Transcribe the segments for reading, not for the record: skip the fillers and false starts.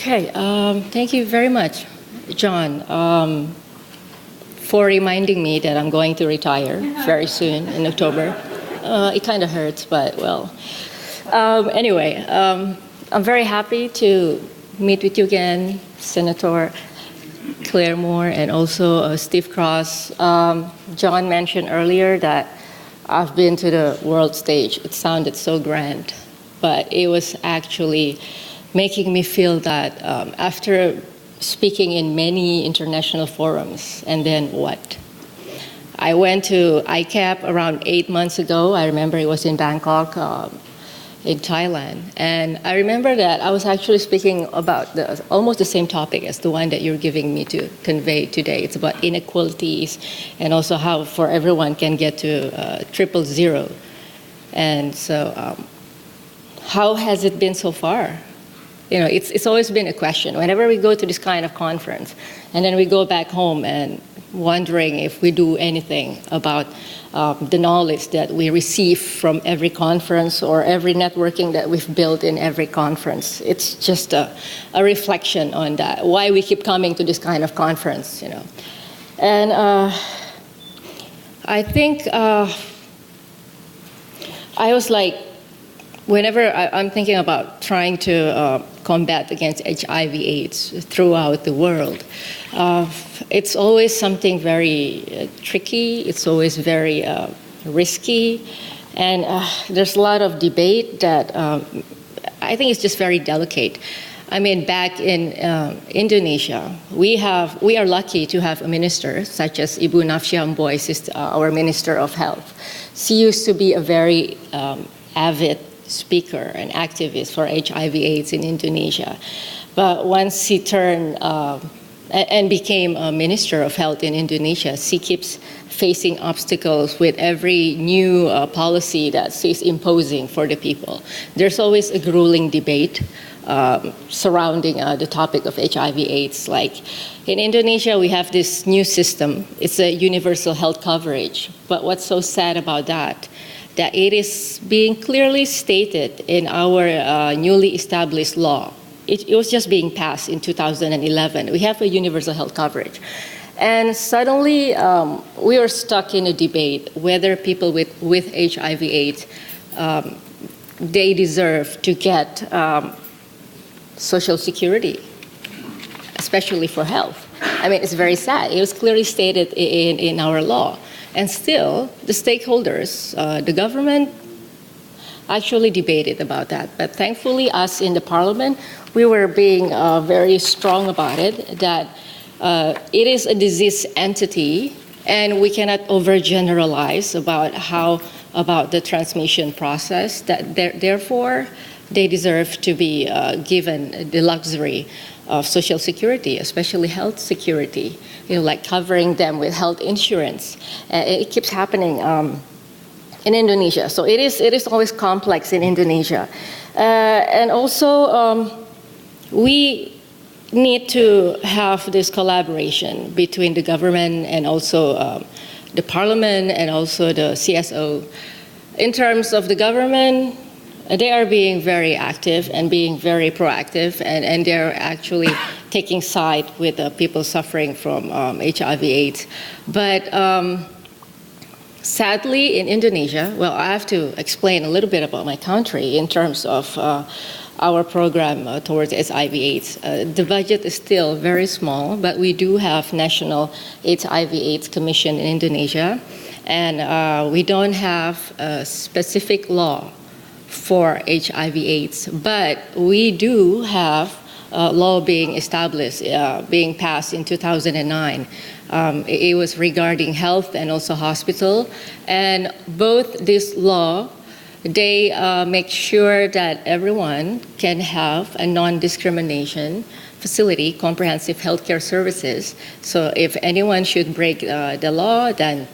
Okay, thank you very much, John, for reminding me that I'm going to retire very soon in October. It kind of hurts, but well. Anyway, I'm very happy to meet with you again, Senator Claire Moore and also Steve Cross. John mentioned earlier that I've been to the world stage. It sounded so grand, but it was actually making me feel that after speaking in many international forums, and then what? I went to ICAP around 8 months ago. I remember it was in Bangkok, in Thailand. And I remember that I was actually speaking about almost the same topic as the one that you're giving me to convey today. It's about inequalities and also how for everyone can get to 000. And so how has it been so far? You know, it's always been a question. Whenever we go to this kind of conference, and then we go back home and wondering if we do anything about the knowledge that we receive from every conference or every networking that we've built in every conference. It's just a reflection on that, why we keep coming to this kind of conference, you know. And I think I was like, whenever I'm thinking about trying to combat against HIV/AIDS throughout the world, it's always something very tricky. It's always very risky, and there's a lot of debate that I think it's just very delicate. I mean, back in Indonesia, we are lucky to have a minister such as Ibu Nafsia Mboy, our Minister of Health. She used to be a very avid speaker and activist for HIV/AIDS in Indonesia. But once she turned and became a Minister of Health in Indonesia, she keeps facing obstacles with every new policy that she's imposing for the people. There's always a grueling debate surrounding the topic of HIV/AIDS. Like in Indonesia, we have this new system. It's a universal health coverage. But what's so sad about that it is being clearly stated in our newly established law. It was just being passed in 2011. We have a universal health coverage. And suddenly, we are stuck in a debate whether people with HIV/AIDS, they deserve to get Social Security, especially for health. I mean, it's very sad. It was clearly stated in our law. And still, the stakeholders, the government, actually debated about that. But thankfully, us in the parliament, we were being very strong about it, that it is a disease entity, and we cannot overgeneralize about the transmission process, that therefore, they deserve to be given the luxury of Social Security, especially health security, you know, like covering them with health insurance. It keeps happening in Indonesia. So it is always complex in Indonesia. And also, we need to have this collaboration between the government and also the parliament and also the CSO. In terms of the government, they are being very active and being very proactive, and they're actually taking side with the people suffering from HIV/AIDS. But sadly, in Indonesia, well, I have to explain a little bit about my country in terms of our program towards HIV/AIDS. The budget is still very small, but we do have National HIV/AIDS Commission in Indonesia, and we don't have a specific law for HIV/AIDS, but we do have a law being established, being passed in 2009. It was regarding health and also hospital, and both this law, they make sure that everyone can have a non-discrimination facility, comprehensive healthcare services. So if anyone should break the law, then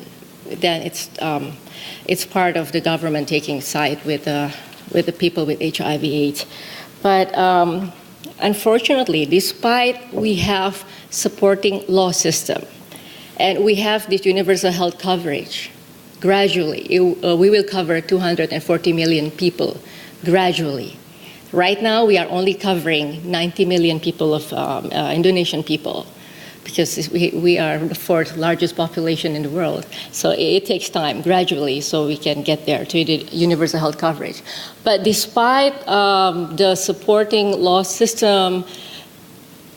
it's part of the government taking side with the people with HIV/AIDS. But unfortunately, despite we have supporting law system and we have this universal health coverage, gradually we will cover 240 million people gradually. Right now, we are only covering 90 million people of Indonesian people, because we are the fourth largest population in the world. So it takes time, gradually, so we can get there to the universal health coverage. But despite the supporting law system,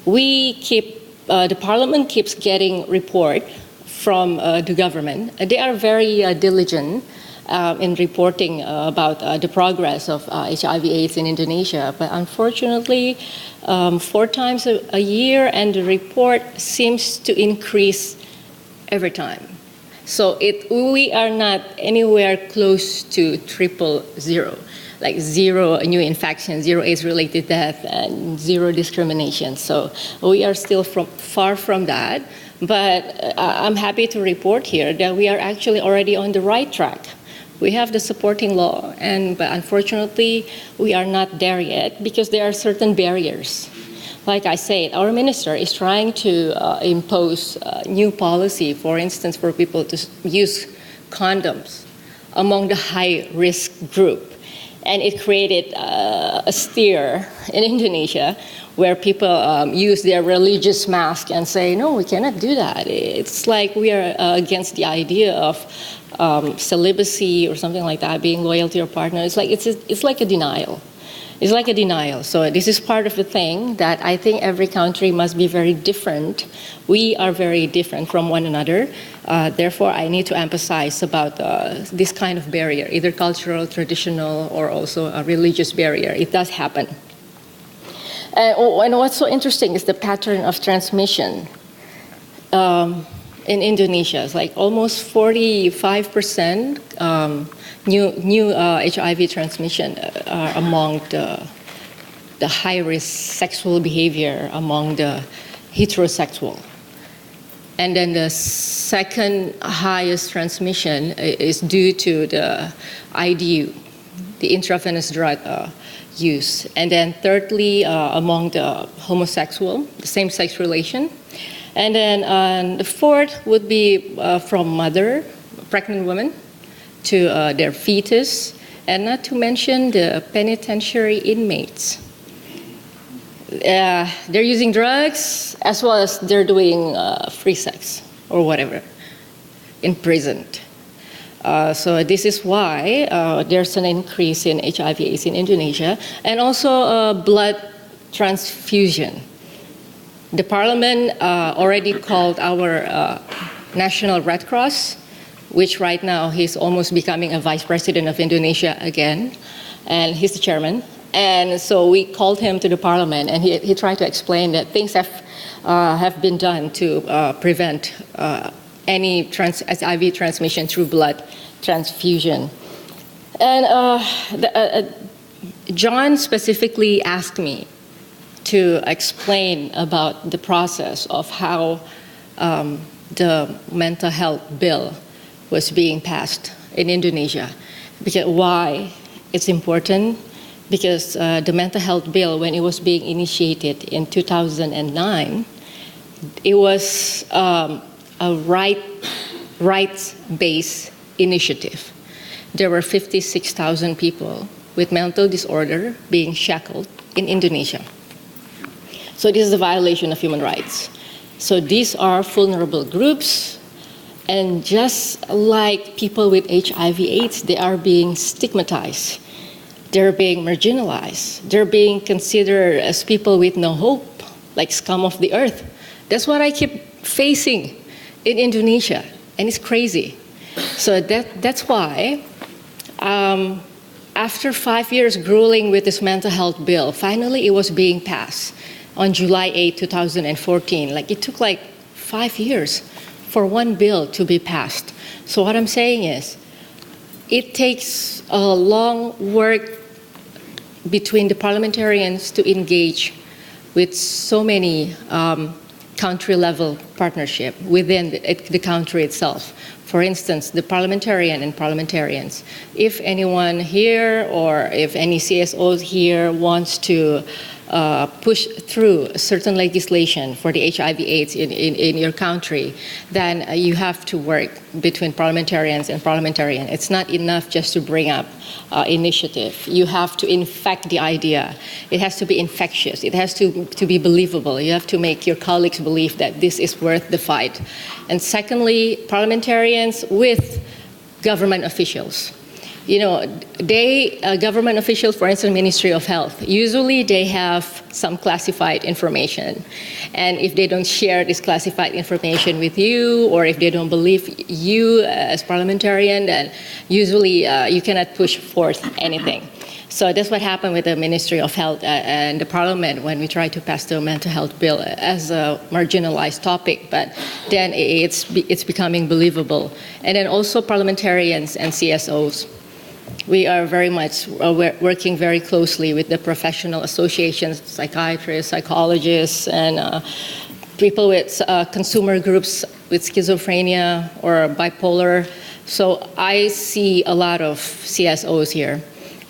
the parliament keeps getting report from the government. They are very diligent in reporting about the progress of HIV/AIDS in Indonesia. But unfortunately, 4 times a year, and the report seems to increase every time. So we are not anywhere close to 000, like 0 new infections, 0 AIDS-related death, and 0 discrimination. So we are still far from that. But I'm happy to report here that we are actually already on the right track. We have the supporting law, but unfortunately, we are not there yet because there are certain barriers. Like I said, our minister is trying to impose new policy, for instance, for people to use condoms among the high-risk group. And it created a stir in Indonesia where people use their religious mask and say, no, we cannot do that. It's like we are against the idea of celibacy or something like that, being loyal to your partner. It's like a denial. It's like a denial. So this is part of the thing that I think every country must be very different. We are very different from one another. Therefore, I need to emphasize about this kind of barrier, either cultural, traditional, or also a religious barrier. It does happen. And what's so interesting is the pattern of transmission. In Indonesia, it's like almost 45% new HIV transmission are among the high-risk sexual behavior among the heterosexual. And then the second highest transmission is due to the IDU, the intravenous drug use. And then thirdly, among the homosexual, the same-sex relation. And then the fourth would be from pregnant women, to their fetus, and not to mention the penitentiary inmates. They're using drugs as well as they're doing free sex or whatever, imprisoned. So this is why there's an increase in HIV/AIDS in Indonesia, and also blood transfusion. The parliament already called our National Red Cross, which right now he's almost becoming a vice president of Indonesia again, and he's the chairman. And so we called him to the parliament, and he tried to explain that things have been done to prevent any HIV transmission through blood transfusion. And John specifically asked me to explain about the process of how the mental health bill was being passed in Indonesia. Because why it's important? Because the mental health bill, when it was being initiated in 2009, it was a rights-based initiative. There were 56,000 people with mental disorder being shackled in Indonesia. So this is a violation of human rights. So these are vulnerable groups, and just like people with HIV/AIDS, they are being stigmatized. They're being marginalized. They're being considered as people with no hope, like scum of the earth. That's what I keep facing in Indonesia, and it's crazy. So that's why, after 5 years grueling with this mental health bill, finally it was being passed on July 8, 2014. Like, it took like 5 years for one bill to be passed. So what I'm saying is, it takes a long work between the parliamentarians to engage with so many country-level partnership within the country itself For instance, the parliamentarian and parliamentarians. If anyone here or if any CSOs here wants to push through certain legislation for the HIV/AIDS in your country, then you have to work between parliamentarians and parliamentarian. It's not enough just to bring up initiative. You have to infect the idea. It has to be infectious. It has to be believable. You have to make your colleagues believe that this is worth the fight. And secondly, parliamentarians with government officials. You know, government officials, for instance, Ministry of Health, usually they have some classified information. And if they don't share this classified information with you, or if they don't believe you as parliamentarian, then usually you cannot push forth anything. So that's what happened with the Ministry of Health and the Parliament when we tried to pass the mental health bill as a marginalized topic, but then it's becoming believable. And then also parliamentarians and CSOs. We are very much working very closely with the professional associations, psychiatrists, psychologists, and people with consumer groups with schizophrenia or bipolar. So I see a lot of CSOs here,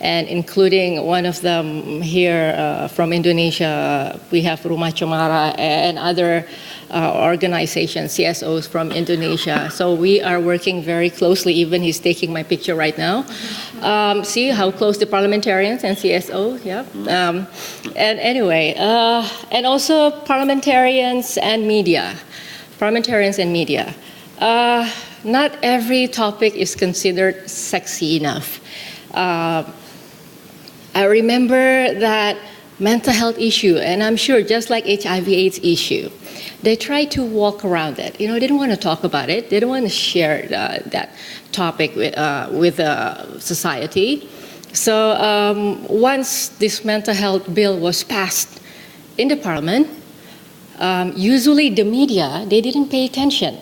and including one of them here from Indonesia. We have Rumah Cemara and other organizations, CSOs from Indonesia. So we are working very closely. Even he's taking my picture right now. See how close the parliamentarians and CSO, yeah. And anyway, and also parliamentarians and media. Parliamentarians and media. Not every topic is considered sexy enough. I remember that mental health issue, and I'm sure just like HIV/AIDS issue, they try to walk around it. You know, they don't want to talk about it. They don't want to share that topic with society. So once this mental health bill was passed in the parliament, usually the media, they didn't pay attention.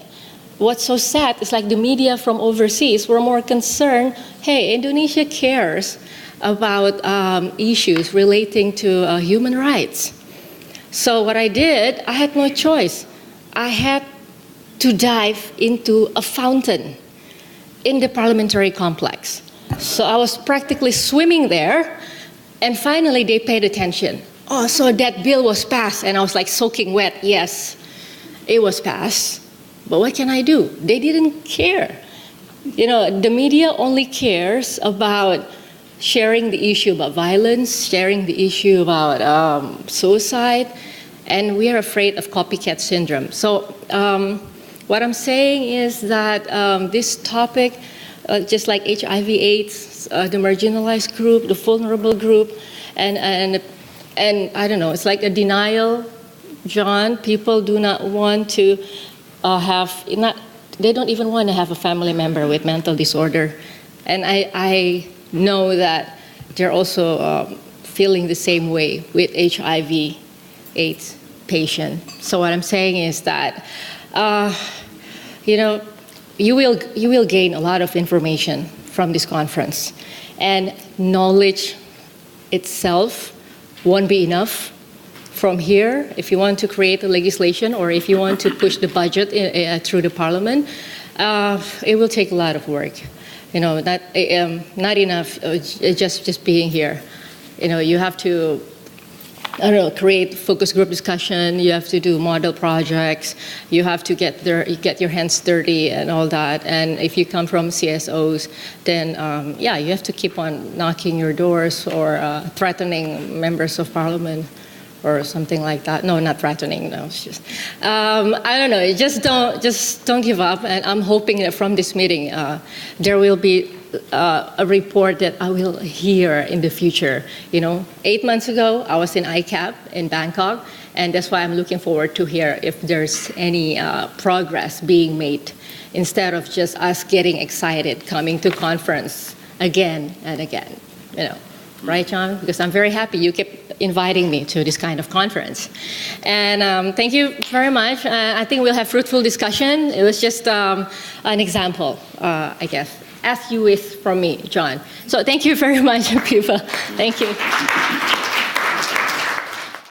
What's so sad is like the media from overseas were more concerned, hey, Indonesia cares about issues relating to human rights. So what I did, I had no choice. I had to dive into a fountain in the parliamentary complex. So I was practically swimming there, and finally they paid attention. Oh, so that bill was passed, and I was like soaking wet. Yes, it was passed, but what can I do? They didn't care. You know, the media only cares about sharing the issue about violence, sharing the issue about suicide, and we are afraid of copycat syndrome. So what I'm saying is that this topic, just like HIV/AIDS, the marginalized group, the vulnerable group, and I don't know, it's like a denial, John. People do not want to they don't even want to have a family member with mental disorder. And I know that they're also feeling the same way with HIV/AIDS patient. So what I'm saying is that, you know, you will gain a lot of information from this conference, and knowledge itself won't be enough. From here, if you want to create a legislation or if you want to push the budget through the parliament, it will take a lot of work. You know, not enough just being here. You know, you have to, I don't know, create focus group discussion. You have to do model projects. You have to get your hands dirty and all that. And if you come from CSOs, then yeah, you have to keep on knocking your doors or threatening members of parliament or something like that. No, not threatening. No, it's just I don't know. Just don't give up. And I'm hoping that from this meeting there will be a report that I will hear in the future. You know, 8 months ago I was in ICAP in Bangkok, and that's why I'm looking forward to hear if there's any progress being made, instead of just us getting excited coming to conference again and again. You know. Right, John? Because I'm very happy you kept inviting me to this kind of conference. And thank you very much. I think we'll have fruitful discussion. It was just an example, I guess, as you wish from me, John. So thank you very much, people. Thank you.